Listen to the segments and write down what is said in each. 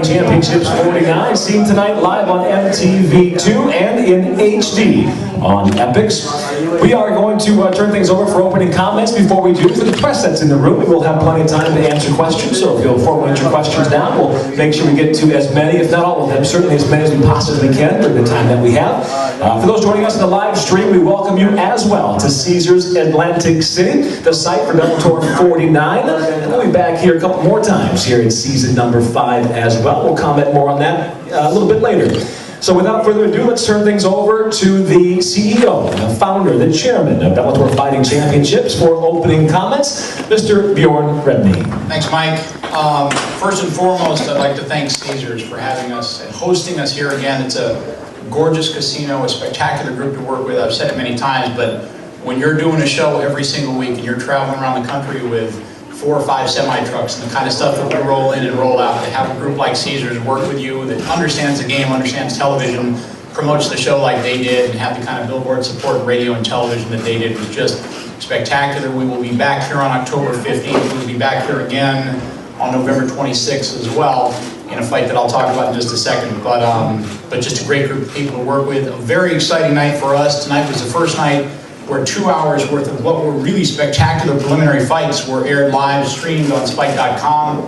Championships 49, seen tonight live on MTV2 and in HD on Epix. We are going to turn things over for opening comments. Before we do, for the press that's in the room, we will have plenty of time to answer questions, so if you'll formulate your questions down, we'll make sure we get to as many, if not all of them, certainly as many as we possibly can during the time that we have. For those joining us in the live stream, we welcome you as well to Caesars Atlantic City, the site for Bellator 49, and we'll be back here a couple more times here in season number 5 as well. We'll comment more on that a little bit later. So without further ado, let's turn things over to the CEO, the founder, the chairman of Bellator Fighting Championships for opening comments, Mr. Bjorn Rebney. Thanks, Mike. First and foremost, I'd like to thank Caesars for having us and hosting us here again. It's a gorgeous casino, a spectacular group to work with. I've said it many times, but when you're doing a show every single week and you're traveling around the country with 4 or 5 semi-trucks and the kind of stuff that we roll in and roll out, to have a group like Caesars work with you that understands the game, understands television, promotes the show like they did, and have the kind of billboard support radio and television that they did was just spectacular. We will be back here on October 15th. We will be back here again on November 26th as well in a fight that I'll talk about in just a second. But just a great group of people to work with. A very exciting night for us. Tonight was the first night where 2 hours worth of what were really spectacular preliminary fights were aired live, streamed on Spike.com.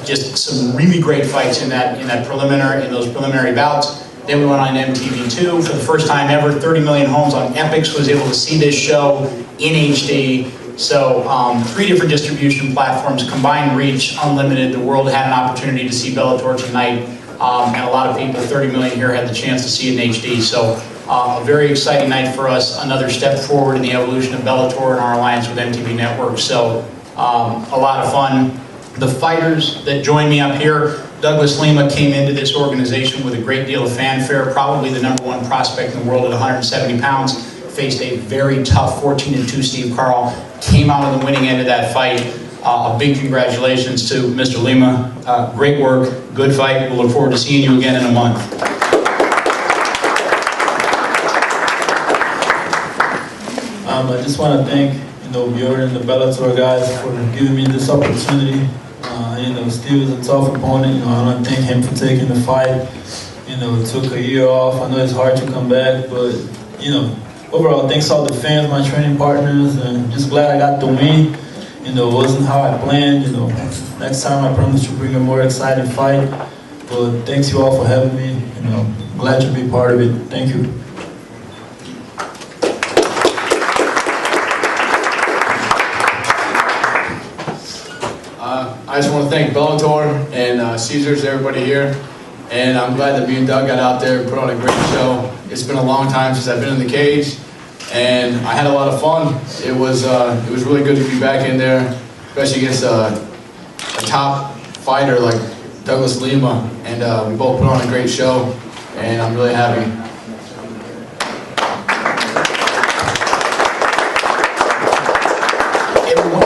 Just some really great fights in those preliminary bouts. Then we went on MTV2 for the first time ever. 30 million homes on Epix was able to see this show in HD. So 3 different distribution platforms, combined reach, unlimited. The world had an opportunity to see Bellator tonight, and a lot of people, 30 million here, had the chance to see it in HD. So a very exciting night for us, another step forward in the evolution of Bellator and our alliance with MTV Network. So a lot of fun. The fighters that joined me up here, Douglas Lima came into this organization with a great deal of fanfare, probably the #1 prospect in the world at 170 pounds, faced a very tough 14-2 Steve Carl, came out on the winning end of that fight. A big congratulations to Mr. Lima. Great work, good fight. We'll look forward to seeing you again in a month. I just want to thank Bjorn and the Bellator guys for giving me this opportunity. Steve is a tough opponent. I want to thank him for taking the fight. It took a year off. I know it's hard to come back, but overall, thanks to all the fans, my training partners, and just glad I got the win. It wasn't how I planned. Next time I promise to bring a more exciting fight. But thanks you all for having me. Glad to be part of it. Thank you. I just want to thank Bellator and Caesars, everybody here, and I'm glad that me and Doug got out there and put on a great show. It's been a long time since I've been in the cage, and I had a lot of fun. It was really good to be back in there, especially against a top fighter like Douglas Lima, and we both put on a great show, and I'm really happy.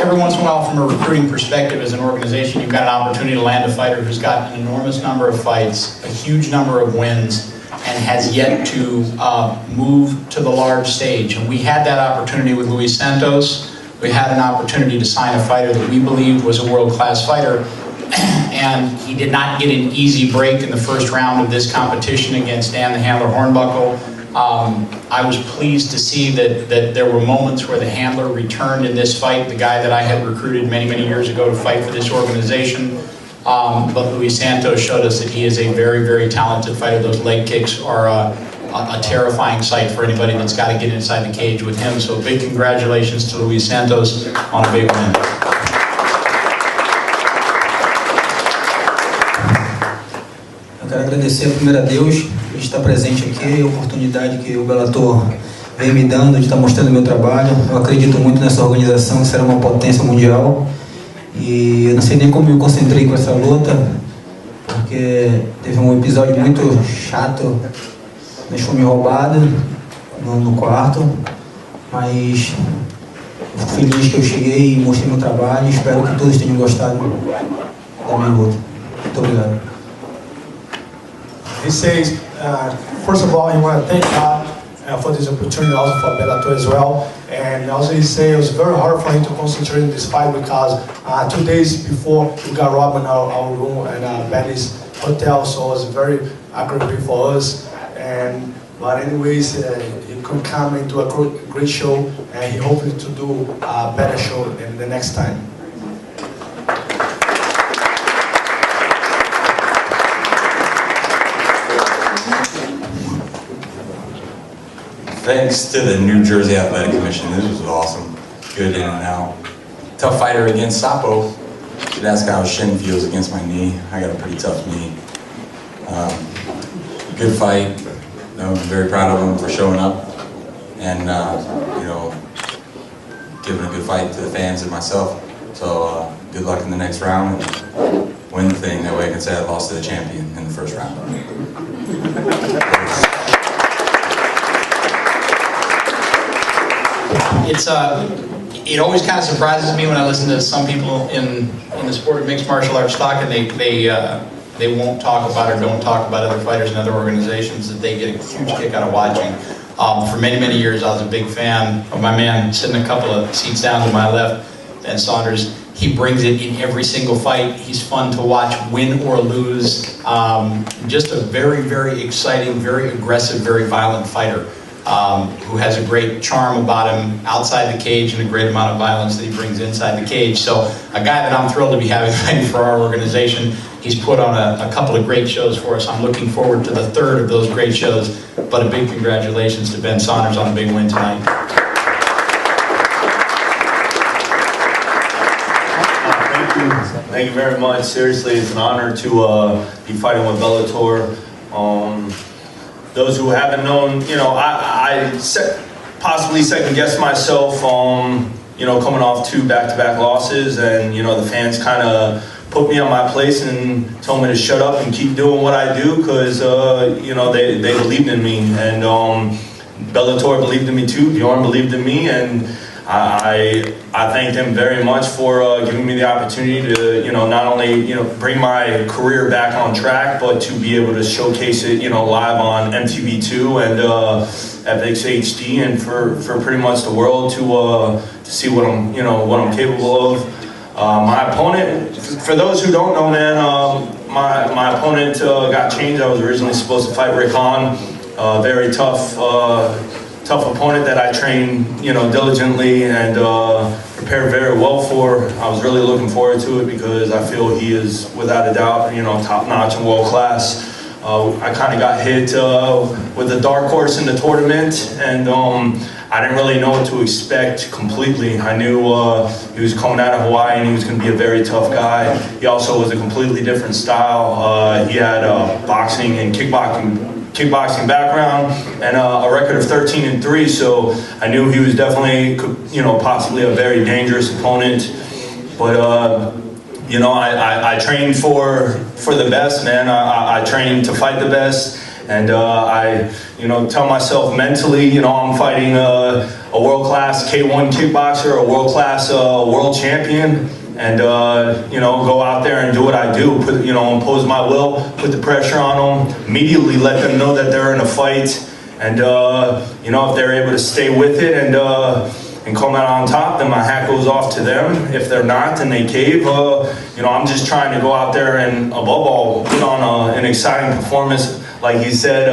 Every once in a while, from a recruiting perspective as an organization, you've got an opportunity to land a fighter who's got an enormous number of fights, a huge number of wins, and has yet to move to the large stage. And we had that opportunity with Luis Santos. We had an opportunity to sign a fighter that we believed was a world-class fighter, and he did not get an easy break in the first round of this competition against Dan the Handler Hornbuckle. I was pleased to see that there were moments where the handler returned in this fight, the guy that I had recruited many, many years ago to fight for this organization. But Luis Santos showed us that he is a very, very talented fighter. Those leg kicks are a terrifying sight for anybody that's got to get inside the cage with him. So big congratulations to Luis Santos on a big win. Eu quero agradecer primeiro a Deus por estar presente aqui, a oportunidade que o Bellator vem me dando de estar mostrando o meu trabalho. Eu acredito muito nessa organização, que será uma potência mundial. E eu não sei nem como me concentrei com essa luta, porque teve um episódio muito chato, deixou me roubado no quarto, mas fico feliz que eu cheguei e mostrei meu trabalho e espero que todos tenham gostado da minha luta. Muito obrigado. He says, first of all, he want to thank God for this opportunity, also for Bellator as well. And also he said it was very hard for him to concentrate in this fight because 2 days before we got robbed in our room at Benny's hotel, so it was very aggravating for us. But anyways, he could come into a great show, and he hoping to do a better show in the next time. Thanks to the New Jersey Athletic Commission. This was awesome. Good in and out. Tough fighter against Sapo. Should ask how his shin feels against my knee. I got a pretty tough knee. Good fight. I'm very proud of him for showing up and you know, giving a good fight to the fans and myself. So good luck in the next round and win the thing. That way I can say I lost to the champion in the first round. It always kind of surprises me when I listen to some people in the sport of mixed martial arts talk, and they won't talk about or don't talk about other fighters and other organizations that they get a huge kick out of watching. For many, many years, I was a big fan of my man sitting a couple of seats down to my left, and Saunders. He brings it in every single fight. He's fun to watch, win or lose. Just a very, very exciting, very aggressive, very violent fighter. Who has a great charm about him outside the cage and a great amount of violence that he brings inside the cage. So a guy that I'm thrilled to be having fighting for our organization. He's put on a couple of great shows for us. I'm looking forward to the third of those great shows. But a big congratulations to Ben Saunders on a big win tonight. Thank you very much. Seriously, it's an honor to be fighting with Bellator. Those who haven't known, you know, I possibly second-guessed myself, you know, coming off 2 back-to-back losses, and, you know, the fans kind of put me on my place and told me to shut up and keep doing what I do because, you know, they believed in me, and Bellator believed in me too, Bjorn believed in me, and I thank them very much for giving me the opportunity to, you know, not only, you know, bring my career back on track, but to be able to showcase it, you know, live on MTV2 and FX HD, and for pretty much the world to see what I'm, you know, what I'm capable of. My opponent, for those who don't know, man, my opponent got changed. I was originally supposed to fight Rick Hahn, very tough opponent that I trained, you know, diligently and prepared very well for. I was really looking forward to it because I feel he is, without a doubt, you know, top-notch and world-class. I kind of got hit with a dark horse in the tournament, and I didn't really know what to expect completely. I knew he was coming out of Hawaii and he was going to be a very tough guy. He also was a completely different style. He had boxing and kickboxing background and a record of 13-3, so I knew he was definitely, you know, possibly a very dangerous opponent. But you know, I trained for the best, man. I trained to fight the best, and I, you know, tell myself mentally, you know, I'm fighting a world-class K1 kickboxer, a world-class world champion. And, you know, go out there and do what I do, you know, impose my will, put the pressure on them, immediately let them know that they're in a fight, and, you know, if they're able to stay with it and come out on top, then my hat goes off to them. If they're not, then they cave. You know, I'm just trying to go out there and, above all, put on an exciting performance, like he said,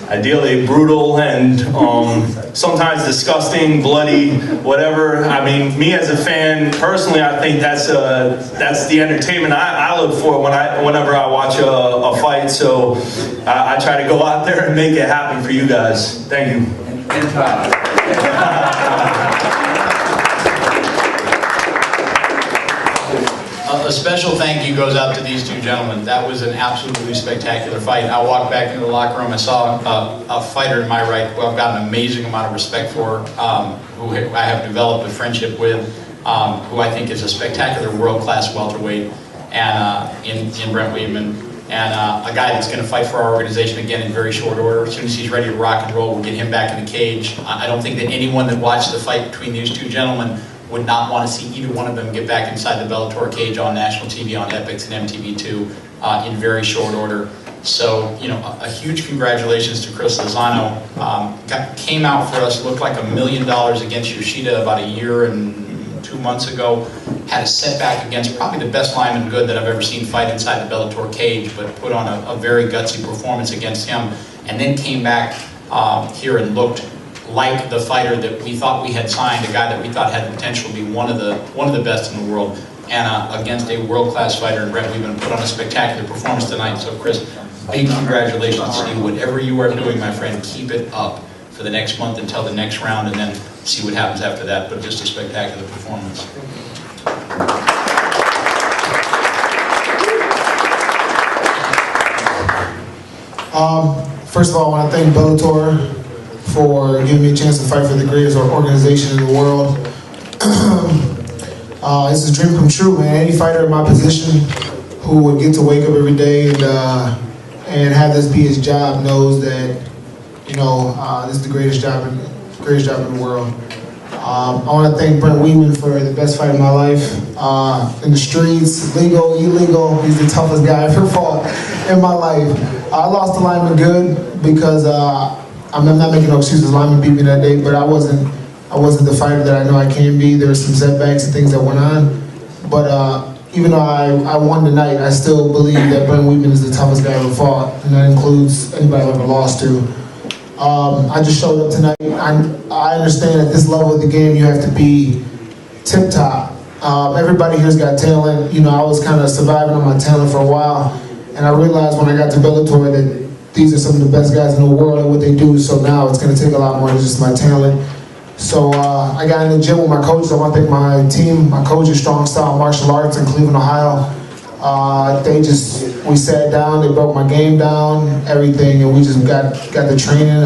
ideally brutal and sometimes disgusting, bloody, whatever. I mean, me as a fan, personally, I think that's the entertainment I look for whenever I watch a fight. So I try to go out there and make it happen for you guys. Thank you. A special thank you goes out to these two gentlemen. That was an absolutely spectacular fight. I walked back into the locker room. I saw a fighter in my right who I've got an amazing amount of respect for, who I have developed a friendship with, who I think is a spectacular world-class welterweight, and in Brent Weedman, and a guy that's going to fight for our organization again in very short order. As soon as he's ready to rock and roll, we'll get him back in the cage. I don't think that anyone that watched the fight between these two gentlemen would not want to see either one of them get back inside the Bellator cage on national TV on Epix and MTV2 in very short order. So, you know, a huge congratulations to Chris Lozano. Came out for us, looked like $1 million against Yoshida about a year and 2 months ago. Had a setback against probably the best lineman good that I've ever seen fight inside the Bellator cage, but put on a very gutsy performance against him. And then came back here and looked like the fighter that we thought we had signed, a guy that we thought had the potential to be one of the best in the world. And against a world-class fighter in Brent, Weedman, put on a spectacular performance tonight. So Chris, big congratulations to you. Whatever you are doing, my friend, keep it up for the next month until the next round, and then see what happens after that. But just a spectacular performance. First of all, I want to thank Bellator for giving me a chance to fight for the greatest organization in the world. It's a dream come true, man. Any fighter in my position who would get to wake up every day and have this be his job knows that, you know, this is the greatest job in the world. I want to thank Brent Weedman for the best fight of my life. In the streets, legal, illegal, he's the toughest guy I ever fought in my life. I lost to Lima good because I'm not making no excuses. Lima beat me that day, but I wasn't the fighter that I know I can be. There were some setbacks and things that went on, but even though I won tonight, I still believe that Brent Weedman is the toughest guy I ever fought, and that includes anybody I've ever lost to. I just showed up tonight. I understand at this level of the game you have to be tip-top. Everybody here's got talent. You know, I was kind of surviving on my talent for a while, and I realized when I got to Bellator that these are some of the best guys in the world at what they do, so now it's going to take a lot more than just my talent. So I got in the gym with my coaches. I want to thank my team, my coaches, Strong Style Martial Arts in Cleveland, Ohio. We sat down, they broke my game down, everything, and we just got the training.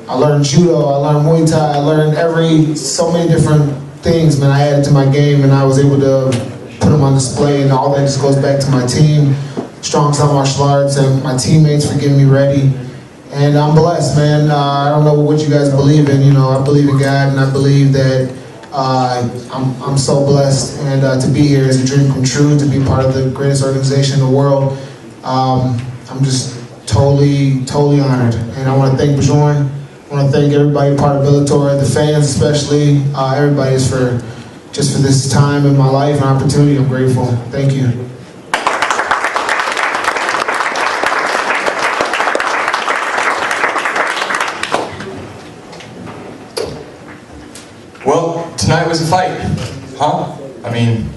I learned judo, I learned Muay Thai, I learned so many different things, man, I added to my game, and I was able to put them on display, and all that just goes back to my team, Strong Style Martial Arts, and my teammates for getting me ready. And I'm blessed, man. I don't know what you guys believe in, you know, I believe in God, and I believe that I'm so blessed, and to be here is a dream come true, to be part of the greatest organization in the world. I'm just totally honored, and I want to thank Bjorn. I want to thank everybody part of Bellator, the fans especially, everybody for this time in my life and opportunity. I'm grateful. Thank you. Well, tonight was a fight, huh? I mean,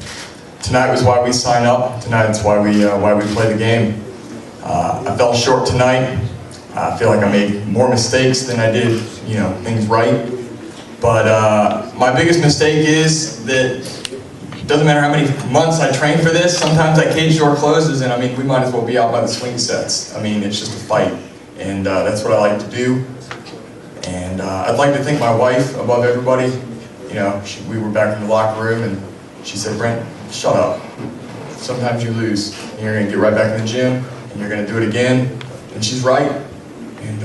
tonight was why we sign up. Tonight's why we play the game. I fell short tonight. I feel like I made more mistakes than I did, you know, things right. But my biggest mistake is that it doesn't matter how many months I train for this. Sometimes that cage door closes, and I mean, we might as well be out by the swing sets. I mean, it's just a fight, and that's what I like to do. And I'd like to thank my wife above everybody. You know, we were back in the locker room, and she said, "Brent, shut up. Sometimes you lose. And you're going to get right back in the gym, and you're going to do it again." And she's right. And,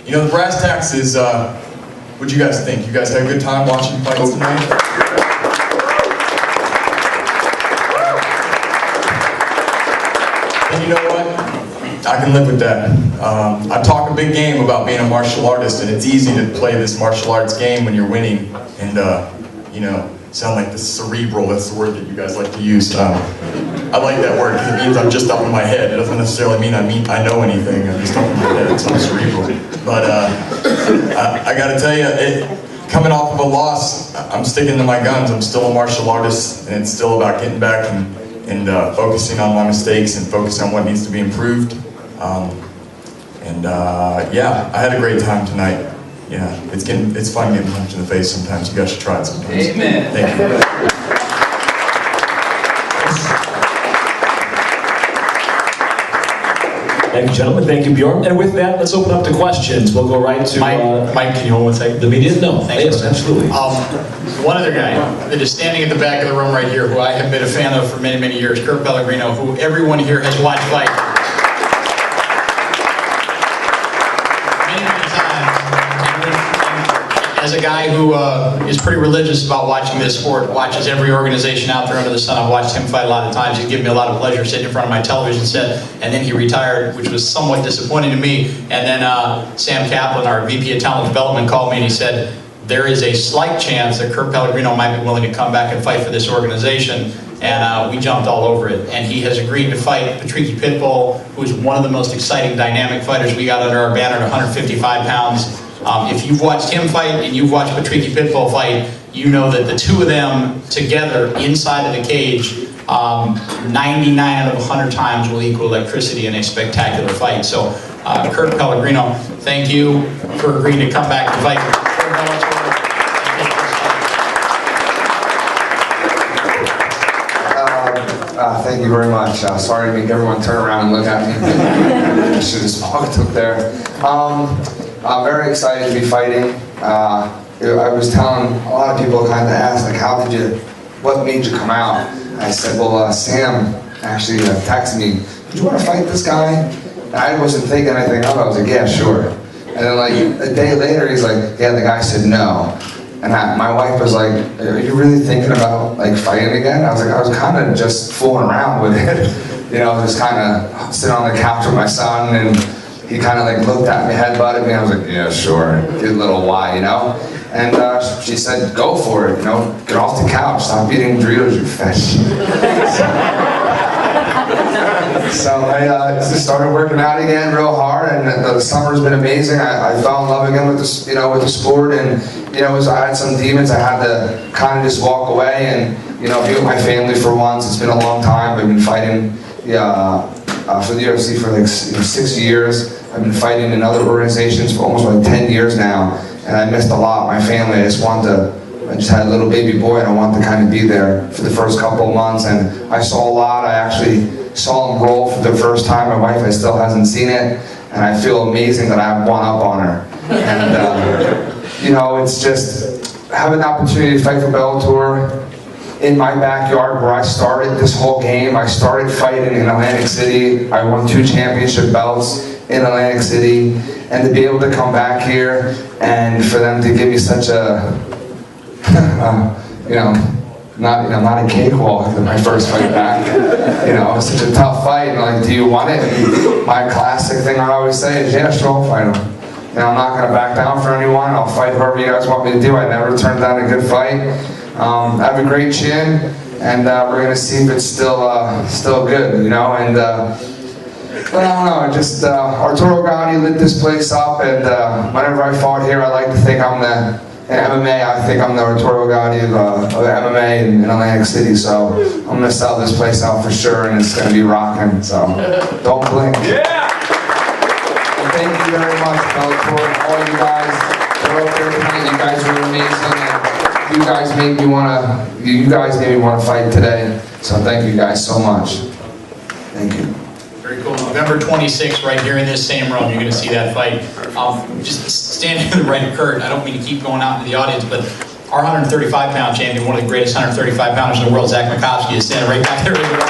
you know, the brass tacks is, what'd you guys think? You guys had a good time watching fights tonight? And you know what? I can live with that. I talk a big game about being a martial artist, and it's easy to play this martial arts game when you're winning and, you know, sound like this cerebral, that's the word that you guys like to use. I like that word because it means I'm just up in my head. It doesn't necessarily mean I know anything, I'm just up in my head, so I'm cerebral. But I gotta tell you, coming off of a loss, I'm sticking to my guns. I'm still a martial artist, and it's still about getting back and focusing on my mistakes and focusing on what needs to be improved. Yeah, I had a great time tonight. Yeah, it's fun getting punched in the face sometimes. You guys should try it sometimes. Amen. Thank you. Thank you, gentlemen. Thank you, Bjorn. And with that, let's open up to questions. We'll go right to Mike, can you hold one second? the media. No, Thanks. yes, absolutely. One other guy that is standing at the back of the room right here, who I have been a fan of for many, many years, Pellegrino, who everyone here has watched fight many, many times. as a guy who is pretty religious about watching this sport, watches every organization out there under the sun, I've watched him fight a lot of times. He's given me a lot of pleasure sitting in front of my television set, and then he retired, which was somewhat disappointing to me. And then Sam Kaplan, our VP of Talent Development, called me and he said, there is a slight chance that Kurt Pellegrino might be willing to come back and fight for this organization. And we jumped all over it. And he has agreed to fight Patricky Pitbull, who is one of the most exciting, dynamic fighters we got under our banner at 155 pounds. If you've watched him fight and you've watched Patricky Pitbull fight, you know that the two of them together inside of the cage, 99 out of 100 times will equal electricity in a spectacular fight. So, Kurt Pellegrino, thank you for agreeing to come back and fight. Thank you very much. Sorry to make everyone turn around and look at me. I should have spoke up there. I'm very excited to be fighting. I was telling a lot of people kind of asked, like, what made you come out? I said, well, Sam actually texted me, did you want to fight this guy? And I wasn't thinking anything of it. I was like, yeah, sure. And then like a day later, he's like, yeah, the guy said no. And my wife was like, are you really thinking about like fighting again? I was like, I was kind of just fooling around with it. You know, just kind of sitting on the couch with my son, and he kind of like looked at me, headbutted me. I was like, yeah, sure. Did a little why, you know? And she said, go for it, you know? Get off the couch, stop eating Doritos, you fish. So I just started working out again real hard, and the summer's been amazing. I fell in love again with the, you know, with the sport, and you know, I had some demons. I had to kind of just walk away and, you know, be with my family for once. It's been a long time. I've been fighting for the UFC for like 6 years. I've been fighting in other organizations for almost like 10 years now, and I missed a lot. My family, I just had a little baby boy, and I wanted to kind of be there for the first couple of months, and I saw a lot. I actually saw him roll for the first time. My wife still hasn't seen it, and I feel amazing that I have one up on her. And you know, it's just having the opportunity to fight for Bellator in my backyard where I started this whole game. I started fighting in Atlantic City. I won 2 championship belts in Atlantic City, and to be able to come back here and for them to give me such a, not a cakewalk in my first fight back. You know, it was such a tough fight, and like, do you want it? And my classic thing I always say is, yeah, sure, I'll fight him. You know, I'm not going to back down for anyone. I'll fight whoever you guys want me to do. I never turned down a good fight. I have a great chin, and we're going to see if it's still good, you know. And but I don't know, just Arturo Gatti lit this place up, and whenever I fought here, I like to think I'm in MMA, I think I'm the Arturo Gatti of MMA in Atlantic City. So I'm going to sell this place out for sure, and it's going to be rocking. So don't blink. Yeah. Thank you very much, Bellator, all you guys that are up there tonight. You guys are amazing, and you guys made me want to fight today. So thank you guys so much. Thank you. Very cool. November 26th, right here in this same room, you're going to see that fight. Just standing to the right of Kurt, I don't mean to keep going out into the audience, but our 135-pound champion, one of the greatest 135-pounders in the world, Zach Makovsky, is standing right back there as well.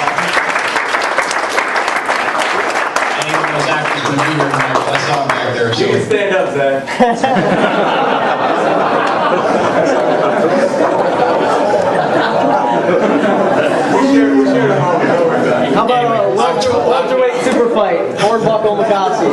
Zach was going to be here tonight, but I saw him back there. So. You can stand up, Zach. How about a welterweight super fight? Hornbuckle Makovsky.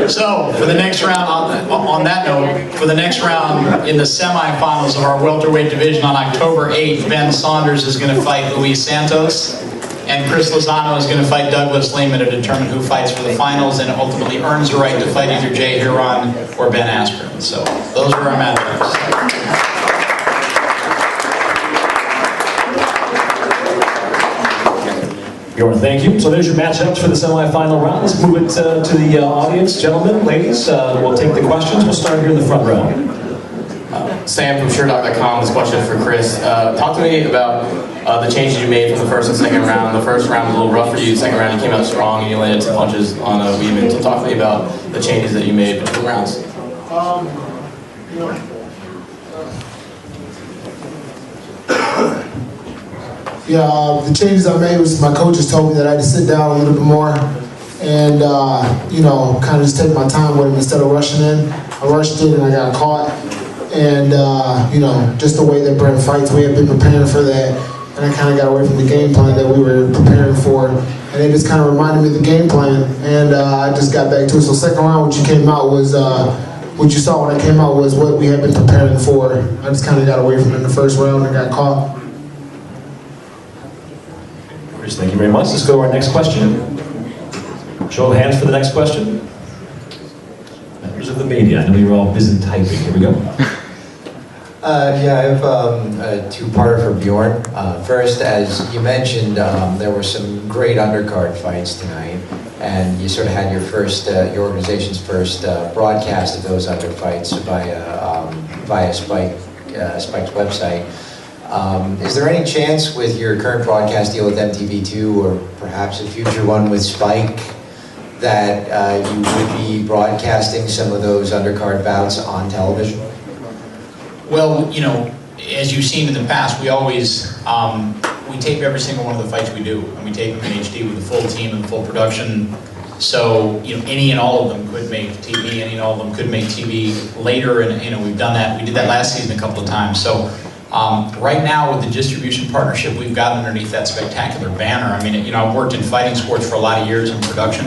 So, for the next round, on that note, for the next round in the semifinals of our welterweight division on October 8th, Ben Saunders is going to fight Luis Santos, and Chris Lozano is going to fight Douglas Lima to determine who fights for the finals and ultimately earns the right to fight either Jay Huron or Ben Askren. So, those are our matchups. Bjorn, thank you. So there's your matchups for the semifinal round. Let's move it to the audience. Gentlemen, ladies, we'll take the questions. We'll start here in the front row. Sam from SureDoc.com. This question is for Chris. Talk to me about the changes you made from the first and second round. The first round was a little rough for you. The second round you came out strong and you landed 2 punches on Weedman. So talk to me about the changes that you made between rounds. Yeah, the changes I made was my coaches told me that I had to sit down a little bit more and you know, kind of just take my time with him instead of rushing in. I rushed in and I got caught, and you know, just the way that Brent fights, we have been preparing for that, and I kind of got away from the game plan that we were preparing for, and it just kind of reminded me of the game plan, and I just got back to it. So second round, what you saw when I came out was what we had been preparing for. I just kind of got away from it in the first round and got caught. Chris, thank you very much. Let's go to our next question. Show of hands for the next question. Members of the media. I know you're all busy typing. Here we go. Yeah, I have a two-parter for Bjorn. First, as you mentioned, there were some great undercard fights tonight, and you sort of had your your organization's first broadcast of those underfights via Spike's website. Is there any chance with your current broadcast deal with MTV2, or perhaps a future one with Spike, that you would be broadcasting some of those undercard bouts on television? Well, you know, as you've seen in the past, we always, we tape every single one of the fights we do, and we tape them in HD with the full team and the full production. So, you know, any and all of them could make TV, any and all of them could make TV later, and, you know, we've done that. We did that last season a couple of times. So, right now with the distribution partnership we've got underneath that spectacular banner, I mean, you know, I've worked in fighting sports for a lot of years in production,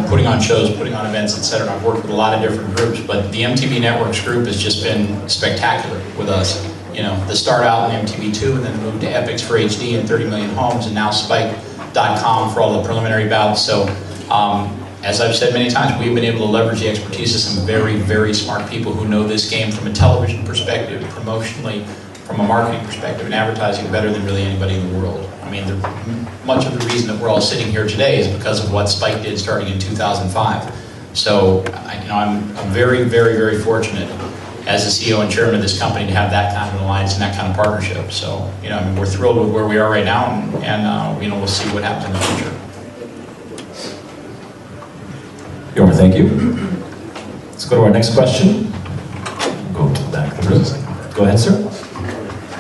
putting on shows, putting on events, etc. I've worked with a lot of different groups, but the MTV Networks group has just been spectacular with us. You know, the start out in MTV2 and then moved to Epix for HD and 30 million homes, and now Spike.com for all the preliminary bouts. So, as I've said many times, we've been able to leverage the expertise of some very, very smart people who know this game from a television perspective, promotionally, from a marketing perspective, and advertising better than really anybody in the world. I mean, much of the reason that we're all sitting here today is because of what Spike did starting in 2005. So, you know, I'm very, very, very fortunate as the CEO and chairman of this company to have that kind of an alliance and that kind of partnership. So, you know, I mean, we're thrilled with where we are right now, and you know, we'll see what happens in the future. Bjorn, thank you. Let's go to our next question. Go to the back of the room. Go ahead, sir.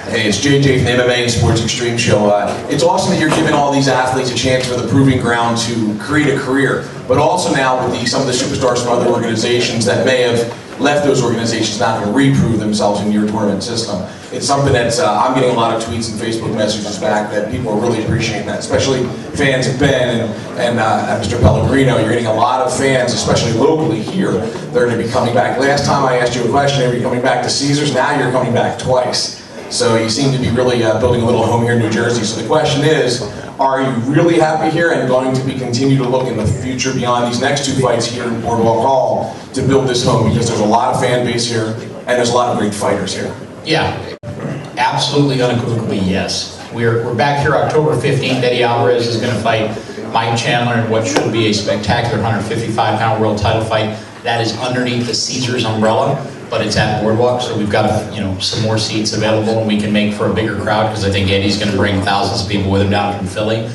Hey, it's JJ from the MMA and Sports Extreme Show. It's awesome that you're giving all these athletes a chance for the proving ground to create a career, but also now with some of the superstars from other organizations that may have left those organizations not going to reprove themselves in your tournament system. It's something that I'm getting a lot of tweets and Facebook messages back that people are really appreciating that, especially fans of Ben and Mr. Pellegrino. You're getting a lot of fans, especially locally here, that are going to be coming back. Last time I asked you a question, are you coming back to Caesars? Now you're coming back twice. So you seem to be really building a little home here in New Jersey. So the question is, are you really happy here and going to continue to look in the future beyond these next two fights here in Boardwalk Hall to build this home? Because there's a lot of fan base here and there's a lot of great fighters here. Yeah, absolutely, unequivocally yes. We're back here October 15th. Eddie Alvarez is going to fight Mike Chandler in what should be a spectacular 155-pound world title fight. That is underneath the Caesars umbrella, but it's at Boardwalk, so we've got, you know, some more seats available, and we can make for a bigger crowd because I think Eddie's going to bring thousands of people with him down from Philly.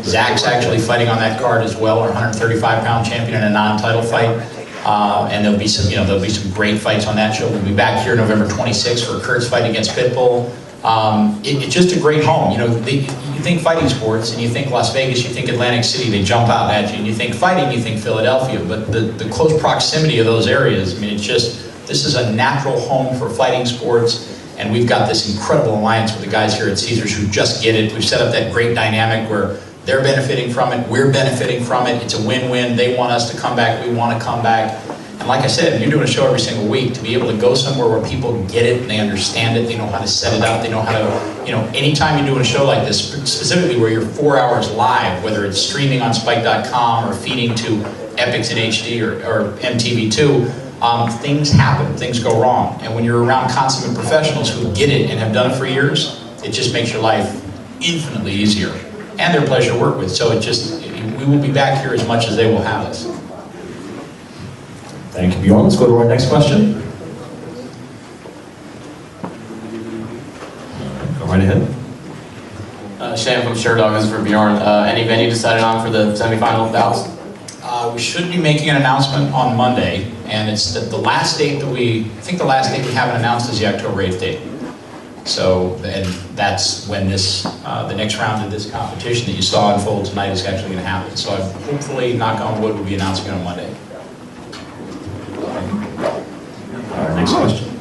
Zach's actually fighting on that card as well, our 135-pound champion in a non-title fight, and there'll be some, you know, there'll be some great fights on that show. We'll be back here November 26th for Kurt's fight against Pitbull. It's just a great home. You know, you think fighting sports and you think Las Vegas, you think Atlantic City, they jump out at you, and you think fighting, you think Philadelphia, but the close proximity of those areas, I mean, it's just, this is a natural home for fighting sports, and we've got this incredible alliance with the guys here at Caesars who just get it. We've set up that great dynamic where they're benefiting from it, we're benefiting from it, it's a win-win. They want us to come back, we want to come back. And like I said, you're doing a show every single week. To be able to go somewhere where people get it and they understand it, they know how to set it up, they know how to, you know, anytime you're doing a show like this, specifically where you're 4 hours live, whether it's streaming on Spike.com or feeding to Epix in HD or MTV2, things happen, things go wrong. And when you're around consummate professionals who get it and have done it for years, it just makes your life infinitely easier. And they're a pleasure to work with. So it just, we will be back here as much as they will have us. Thank you, Bjorn. Let's go to our next question. Go right ahead. Shane from Sherdog, this is for Bjorn. Any venue decided on for the semifinal bouts? We should be making an announcement on Monday, and it's the last date that I think the last date we haven't announced is the October 8th date. So, and that's when this, the next round of this competition that you saw unfold tonight is actually going to happen. So hopefully, knock on wood, we'll be announcing it on Monday. Our next question.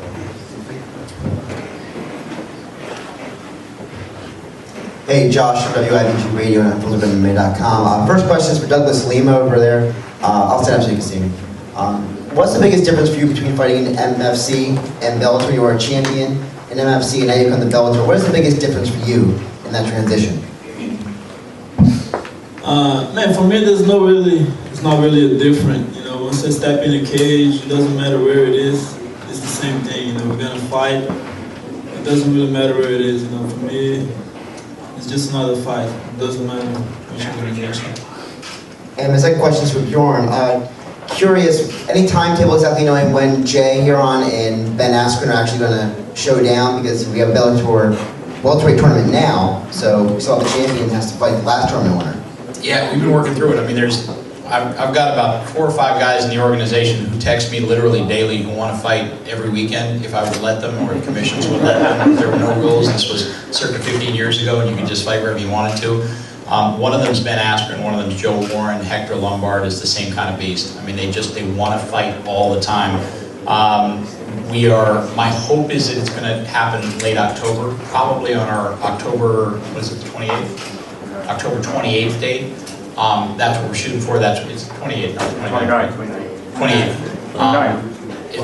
Hey, Josh, WIBG Radio and FilterMMA.com. First question is for Douglas Lima over there. I'll stand up so you can see me. What's the biggest difference for you between fighting in MFC and Bellator? You are a champion in MFC and now you come to Bellator. What is the biggest difference for you in that transition? Man, for me, it's not really a different. You know, once I step in the cage, it doesn't matter where it is. It's the same thing. You know, we're gonna fight. It doesn't really matter where it is. You know, for me, it's just another fight. It doesn't matter which organization. And my second question is for Bjorn. Curious, any timetable exactly knowing when Jay Huron and Ben Askren are actually going to show down? Because we have a welterweight tournament now, so we still have a champion who has to fight the last tournament winner. Yeah, we've been working through it. I mean, I've got about 4 or 5 guys in the organization who text me literally daily who want to fight every weekend if I would let them, or if commissions would let them. There were no rules. This was circa 15 years ago, and you could just fight wherever you wanted to. One of them is Ben Askren, one of them is Joe Warren. Hector Lombard is the same kind of beast. I mean, they want to fight all the time. My hope is that it's going to happen late October, probably on our October, what is it, the 28th? October 28th date. That's what we're shooting for. It's 28th, not 29th. 28th.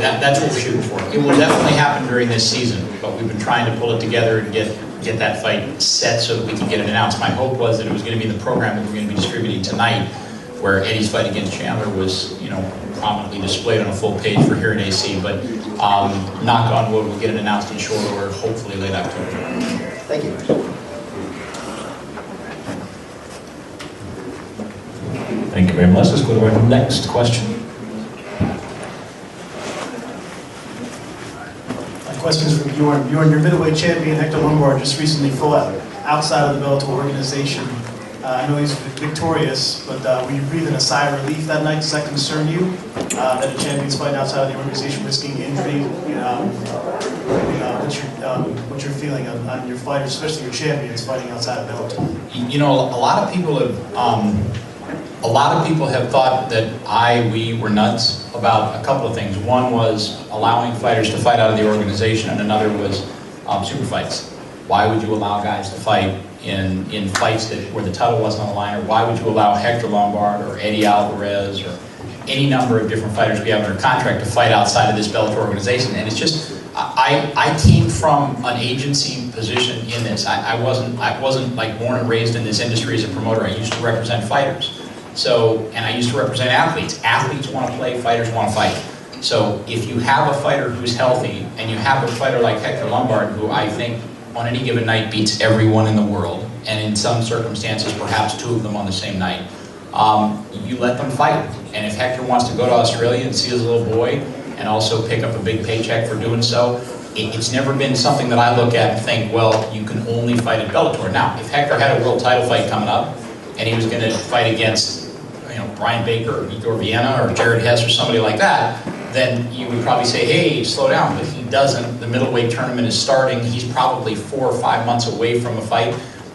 That's what we're shooting for. It will definitely happen during this season, but we've been trying to pull it together and get that fight set so that we can get it announced. My hope was that it was going to be in the program that we're going to be distributing tonight, where Eddie's fight against Chandler was, prominently displayed on a full page for here at AC. But knock on wood, we'll get it announced in short order, hopefully late October. Thank you. Thank you very much. Let's go to our next question. Questions from Bjorn. Bjorn, your middleweight champion Hector Lombard just recently fought outside of the Bellator organization. I know he's victorious, but were you breathing a sigh of relief that night? Does that concern you? That a champion's fighting outside of the organization, risking injury? What's your feeling on your fighters, especially your champions fighting outside of Bellator? You know, a lot of people have thought that we were nuts about a couple of things. One was allowing fighters to fight out of the organization, and another was super fights. Why would you allow guys to fight in fights where the title wasn't on the line? Or why would you allow Hector Lombard or Eddie Alvarez or any number of different fighters we have under contract to fight outside of this Bellator organization? And it's just, I came from an agency position in this. I wasn't like born and raised in this industry as a promoter. I used to represent fighters. And I used to represent athletes. Athletes want to play, fighters want to fight. So if you have a fighter who's healthy, and you have a fighter like Hector Lombard, who I think on any given night beats everyone in the world, and in some circumstances perhaps 2 of them on the same night, you let them fight. And if Hector wants to go to Australia and see his little boy, and also pick up a big paycheck for doing so, it's never been something that I look at and think, well, you can only fight at Bellator. Now, if Hector had a world title fight coming up, and he was going to fight against Brian Baker or Igor Vienna or Jared Hess or somebody like that, then you would probably say, hey, slow down. But he doesn't. The middleweight tournament is starting. He's probably 4 or 5 months away from a fight.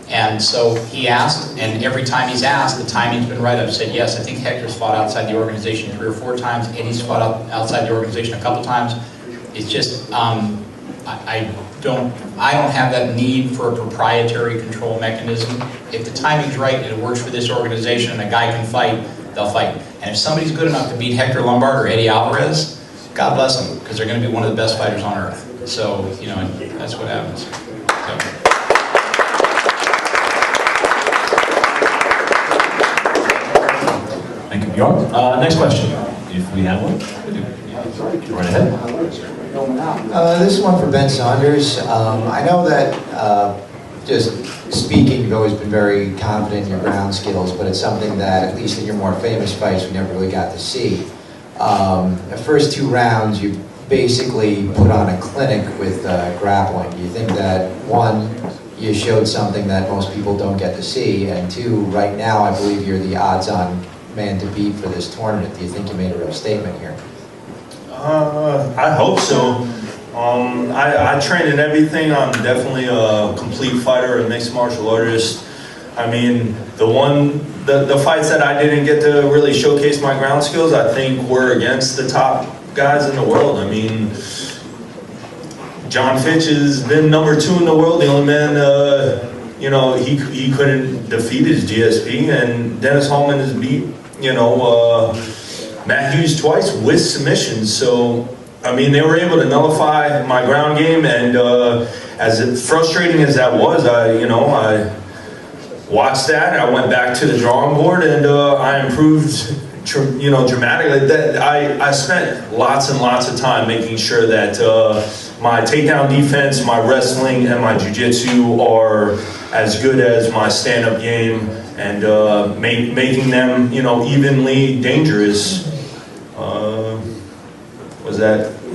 And so he asked, and every time he's asked, the timing's been right. I've said yes. I think Hector's fought outside the organization 3 or 4 times. Eddie's fought outside the organization a couple times. It's just, I don't have that need for a proprietary control mechanism. If the timing's right and it works for this organization and a guy can fight, they'll fight. And if somebody's good enough to beat Hector Lombard or Eddie Alvarez, God bless them, because they're going to be one of the best fighters on earth. So, that's what happens. Thank you, Bjorn. Next question, if we have one. Go right ahead. This is one for Ben Saunders. I know that just speaking, you've always been very confident in your ground skills, but it's something that, at least in your more famous fights, we never really got to see. The first 2 rounds, you basically put on a clinic with grappling. Do you think that, 1, you showed something that most people don't get to see, and 2, right now, I believe you're the odds-on man to beat for this tournament. Do you think you made a real statement here? I hope so. I train in everything. I'm definitely a complete fighter, a mixed martial artist. I mean, the fights that I didn't get to really showcase my ground skills, I think were against the top guys in the world. I mean, John Fitch has been #2 in the world. The only man, you know, he couldn't defeat his GSP, and Dennis Hallman has beat, you know, Matt Hughes twice with submissions. So, I mean, they were able to nullify my ground game, and as frustrating as that was, I watched that. I went back to the drawing board, and I improved, you know, dramatically. That I spent lots and lots of time making sure that my takedown defense, my wrestling, and my jiu-jitsu are as good as my stand-up game, and making them, you know, evenly dangerous. Was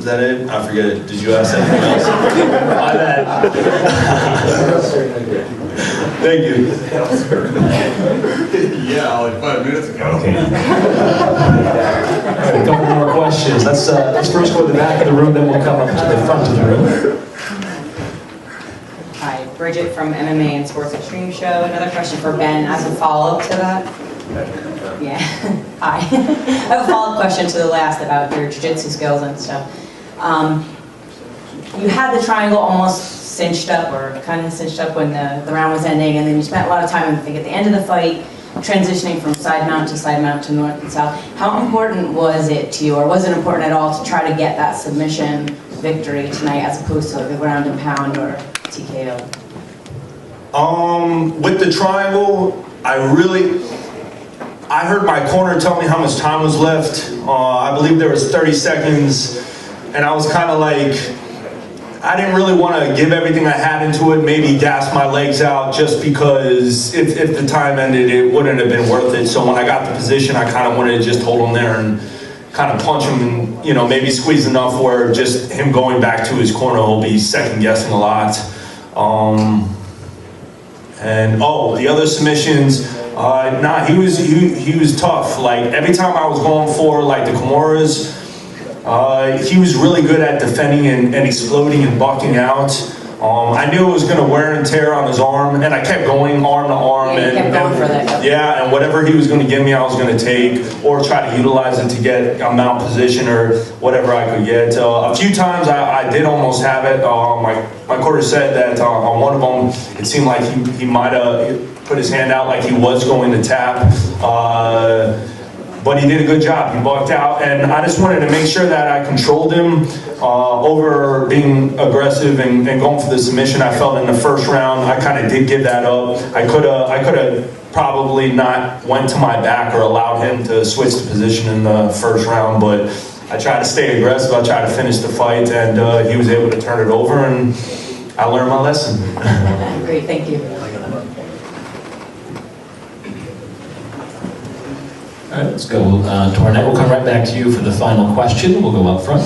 that it? I forget it. Did you ask anything else? My bad. Thank you. Yeah, like 5 minutes ago. Okay. All right, a couple more questions. Let's first go to the back of the room, then we'll come up to the front of the room. Hi, Bridget from MMA and Sports Extreme Show. Another question for Ben as a follow-up to that. Yeah, hi. I have a follow-up question to the last about your jiu-jitsu skills and stuff. You had the triangle almost cinched up, or kind of cinched up when the round was ending, and then you spent a lot of time, I think, at the end of the fight, transitioning from side mount to north and south. How important was it to you, or was it important at all, to try to get that submission victory tonight as opposed to like a ground and pound or TKO? With the triangle, I heard my corner tell me how much time was left. I believe there was 30 seconds, and I was kind of like, I didn't really want to give everything I had into it, maybe gas my legs out, just because if the time ended, it wouldn't have been worth it. So when I got the position, I kind of wanted to just hold him there and kind of punch him, and, you know, maybe squeeze enough where just him going back to his corner will be second guessing a lot. And the other submissions, nah, he was tough. Like every time I was going for like the Kimuras, he was really good at defending and exploding and bucking out. I knew it was going to wear and tear on his arm, and I kept going arm to arm. Yeah, you kept going for that. Yeah, and whatever he was going to give me, I was going to take, or try to utilize it to get a mount position or whatever I could get. A few times I did almost have it. My corner said that on one of them, it seemed like he might have put his hand out like he was going to tap. But he did a good job. He bucked out, and I just wanted to make sure that I controlled him over being aggressive and going for the submission. I felt in the first round I kind of did give that up. I could have probably not went to my back or allowed him to switch the position in the first round, but I tried to stay aggressive. I tried to finish the fight, and he was able to turn it over, and I learned my lesson. Great, thank you. All right, let's go to our net. We'll come right back to you for the final question. We'll go up front.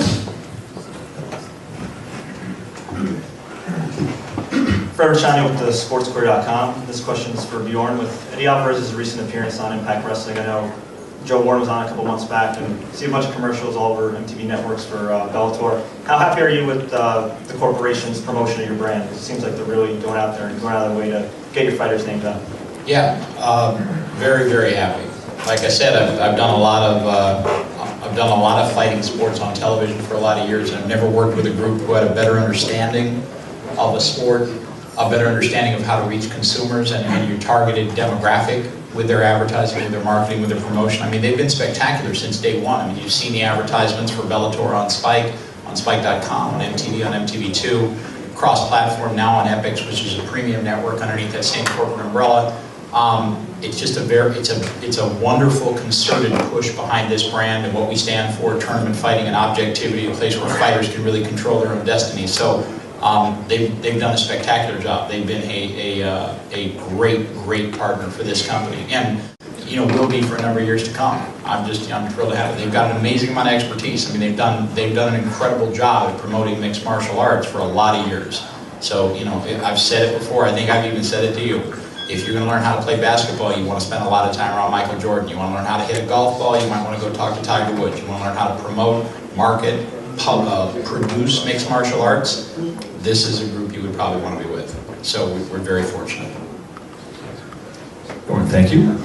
Forever Shiny with the sportsquery.com. This question is for Bjorn. With Eddie Alvarez's recent appearance on Impact Wrestling, I know Joe Warren was on a couple months back, and see a bunch of commercials all over MTV networks for Bellator. How happy are you with the corporation's promotion of your brand? Because it seems like they're really going out there and going out of their way to get your fighters named up. Yeah, very, very happy. Like I said, I've done a lot of fighting sports on television for a lot of years, and I've never worked with a group who had a better understanding of a sport, a better understanding of how to reach consumers and your targeted demographic with their advertising, with their marketing, with their promotion. I mean, they've been spectacular since day one. I mean, you've seen the advertisements for Bellator on Spike, on Spike.com, on MTV, on MTV2, cross-platform now on Epix, which is a premium network underneath that same corporate umbrella. It's just it's a wonderful concerted push behind this brand and what we stand for: tournament fighting and objectivity, a place where fighters can really control their own destiny. So they've done a spectacular job. They've been a great partner for this company, and you know, will be for a number of years to come. I'm thrilled to have it. They've got an amazing amount of expertise. I mean, they've done an incredible job at promoting mixed martial arts for a lot of years. So, you know, I've said it before. I think I've even said it to you. If you're going to learn how to play basketball, you want to spend a lot of time around Michael Jordan. You want to learn how to hit a golf ball, you might want to go talk to Tiger Woods. You want to learn how to promote, market, produce mixed martial arts, this is a group you would probably want to be with. So we're very fortunate. Bjorn, thank you.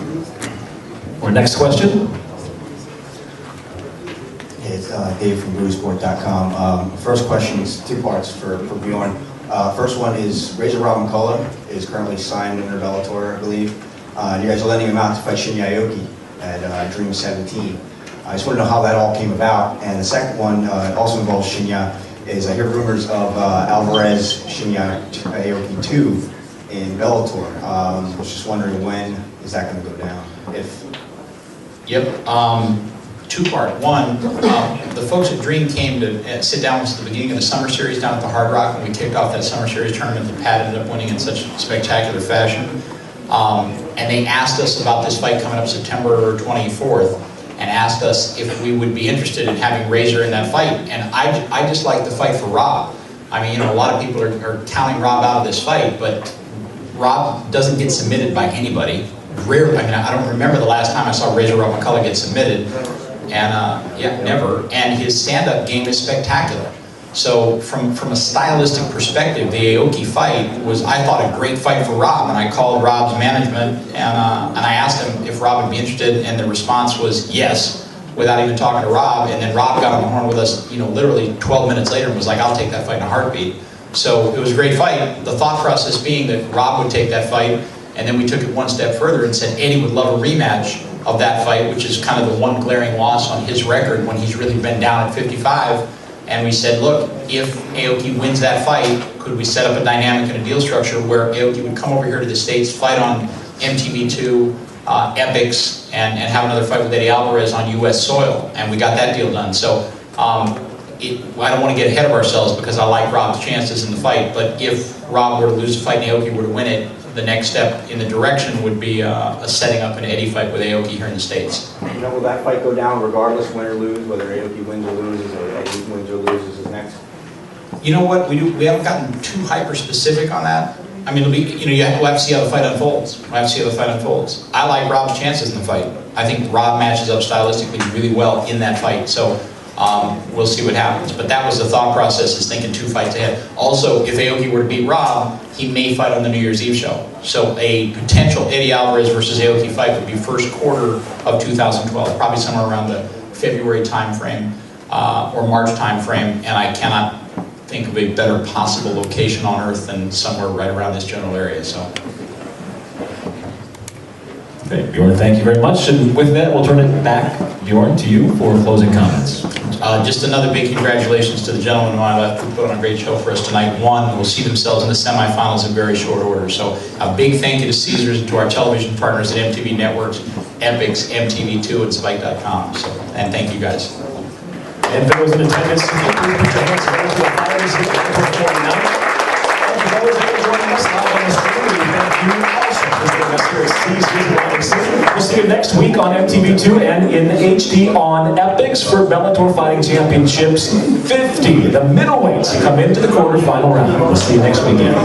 Our next question. It's Dave from BlueSport.com. First question is two parts for Bjorn. First one is Razor Rob McCullough is currently signed under Bellator, I believe. And you guys are letting him out to fight Shinya Aoki at Dream 17. I just want to know how that all came about. And the second one also involves Shinya, is I hear rumors of Alvarez Shinya Aoki 2 in Bellator. I was just wondering, when is that going to go down? Yep. Two-part. One, the folks at Dream came to sit down at the beginning of the summer series down at the Hard Rock when we kicked off that summer series tournament that Pat ended up winning in such spectacular fashion. And they asked us about this fight coming up September 24th and asked us if we would be interested in having Razor in that fight. And I just like the fight for Rob. I mean, you know, a lot of people are counting Rob out of this fight, but Rob doesn't get submitted by anybody. Rarely. I mean, I don't remember the last time I saw Razor Rob McCullough get submitted. And yeah, never. And his stand-up game is spectacular. So from a stylistic perspective, the Aoki fight was, I thought, a great fight for Rob. And I called Rob's management and I asked him if Rob would be interested, and the response was yes, without even talking to Rob. And then Rob got on the horn with us, you know, literally 12 minutes later and was like, I'll take that fight in a heartbeat. So it was a great fight. The thought process being that Rob would take that fight, and then we took it one step further and said Eddie would love a rematch of that fight, which is kind of the one glaring loss on his record when he's really been down at 55. And we said, look, if Aoki wins that fight, could we set up a dynamic and a deal structure where Aoki would come over here to the States, fight on MTV2, Epics, and have another fight with Eddie Alvarez on US soil. And we got that deal done. So I don't want to get ahead of ourselves because I like Rob's chances in the fight, but if Rob were to lose a fight and Aoki were to win it, the next step in the direction would be a setting up an Eddie fight with Aoki here in the States. You know, will that fight go down regardless, win or lose, whether Aoki wins or loses, or Eddie wins or loses is next? You know what, we haven't gotten too hyper-specific on that. I mean, it'll be, you know, we'll have to see how the fight unfolds. We'll have to see how the fight unfolds. I like Rob's chances in the fight. I think Rob matches up stylistically really well in that fight. So we'll see what happens. But that was the thought process, is thinking 2 fights ahead. Also, if Aoki were to beat Rob, he may fight on the New Year's Eve show. So a potential Eddie Alvarez versus Aoki fight would be first quarter of 2012, probably somewhere around the February time frame or March time frame. And I cannot think of a better possible location on earth than somewhere right around this general area. So. Okay, Bjorn, thank you very much. And with that, we'll turn it back, Bjorn, to you for closing comments. Just another big congratulations to the gentlemen who I left who put on a great show for us tonight. One will see themselves in the semifinals in very short order. So a big thank you to Caesars and to our television partners at MTV Networks, Epics, MTV2, and Spike.com. So, and thank you guys. And for those in attendance, put your hands together to the fighters here at April 29th. And for those that are joining us live on the screen, we thank you also for joining us here at Caesars. We'll see you next week on MTV2 and in HD on Epics for Bellator Fighting Championships 50. The middleweights come into the quarterfinal round. We'll see you next weekend.